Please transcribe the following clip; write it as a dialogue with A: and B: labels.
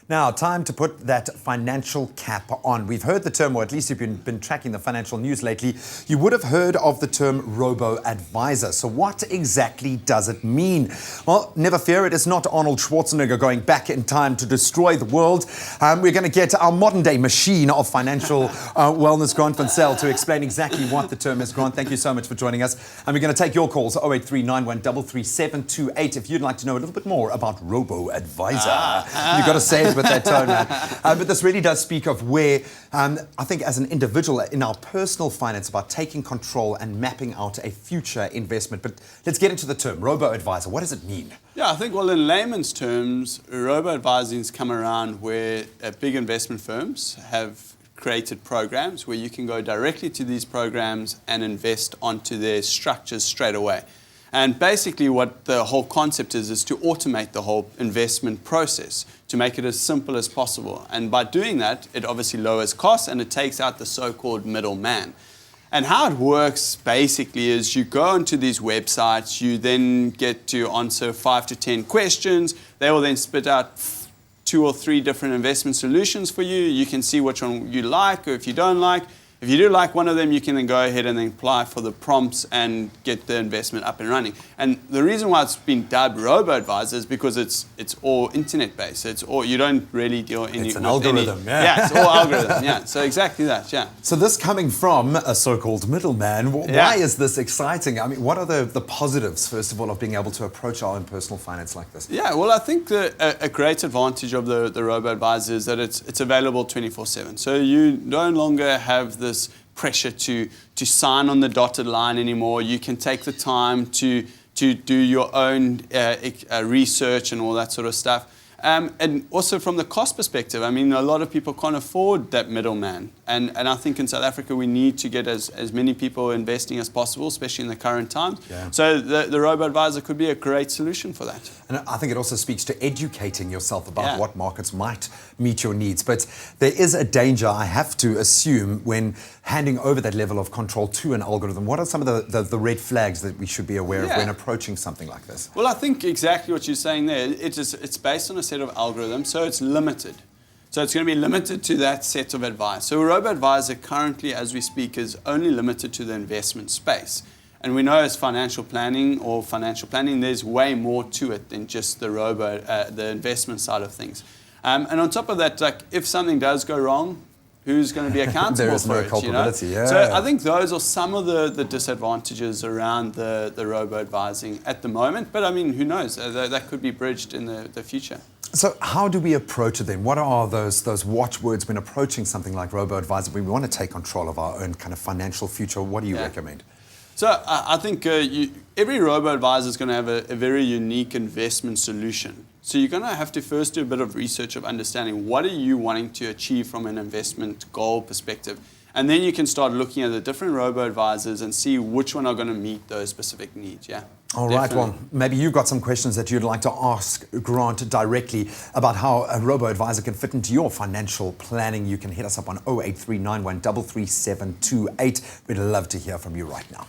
A: Now, time to put that financial cap on. We've heard the term, or at least if you've been tracking the financial news lately, you would have heard of the term Robo-Advisor. So what exactly does it mean? Well, never fear, it is not Arnold Schwarzenegger going back in time to destroy the world. We're going to get our modern-day machine of financial wellness, Grant van Zyl, to explain exactly what the term is. Grant, thank you so much for joining us. And we're going to take your calls, 0839133728, if you'd like to know a little bit more about Robo-Advisor. You've got to say it with that tone, man. But this really does speak of where, I think as an individual in our personal finance, about taking control and mapping out a future investment. But let's get into the term, Robo-Advisor. What does it mean?
B: Yeah, I think, well, in layman's terms, robo-advising's come around where big investment firms have created programs where you can go directly to these programs and invest onto their structures straight away. And basically what the whole concept is to automate the whole investment process, to make it as simple as possible. And by doing that, it obviously lowers costs and it takes out the so-called middleman. And how it works basically is you go onto these websites, you then get to answer 5 to 10 questions. They will then spit out 2 or 3 different investment solutions for you. You can see which one you like or if you don't like. If you do like one of them, you can then go ahead and then apply for the prompts and get the investment up and running. And the reason why it's been dubbed Robo-Advisor is because it's all internet-based. So it's all, you don't really deal any...
A: It's an algorithm,
B: yeah, it's all algorithm, yeah. So exactly that, yeah.
A: So this coming from a so-called middleman, why is this exciting? I mean, what are the positives, first of all, of being able to approach our own personal finance like this?
B: Yeah, well, I think a great advantage of the Robo-Advisor is that it's available 24/7. So you no longer have this pressure to sign on the dotted line anymore. You can take the time to do your own research and all that sort of stuff. And also from the cost perspective, I mean, a lot of people can't afford that middleman. And I think in South Africa, we need to get as many people investing as possible, especially in the current times.
A: Yeah.
B: So the Robo-Advisor could be a great solution for that.
A: And I think it also speaks to educating yourself about what markets might meet your needs. But there is a danger, I have to assume, when handing over that level of control to an algorithm. What are some of the red flags that we should be aware of when approaching something like this?
B: Well, I think exactly what you're saying there. It's based on a set of algorithms, so it's limited. So it's going to be limited to that set of advice. So Robo-Advisor currently, as we speak, is only limited to the investment space. And we know as financial planning, there's way more to it than just the investment side of things. And on top of that, like if something does go wrong, who's going to be accountable
A: there is
B: for
A: no
B: it?
A: culpability,
B: you know? So I think those are some of the disadvantages around the robo-advising at the moment. But I mean, who knows? That could be bridged in the future.
A: So how do we approach it then? What are those watchwords when approaching something like Robo-Advisor? We want to take control of our own kind of financial future. What do you recommend?
B: So I think every robo-advisor is going to have a very unique investment solution. So you're going to have to first do a bit of research of understanding what are you wanting to achieve from an investment goal perspective. And then you can start looking at the different robo-advisors and see which one are going to meet those specific needs, yeah.
A: All right, well, maybe you've got some questions that you'd like to ask Grant directly about how a robo-advisor can fit into your financial planning. You can hit us up on 0839133728. We'd love to hear from you right now.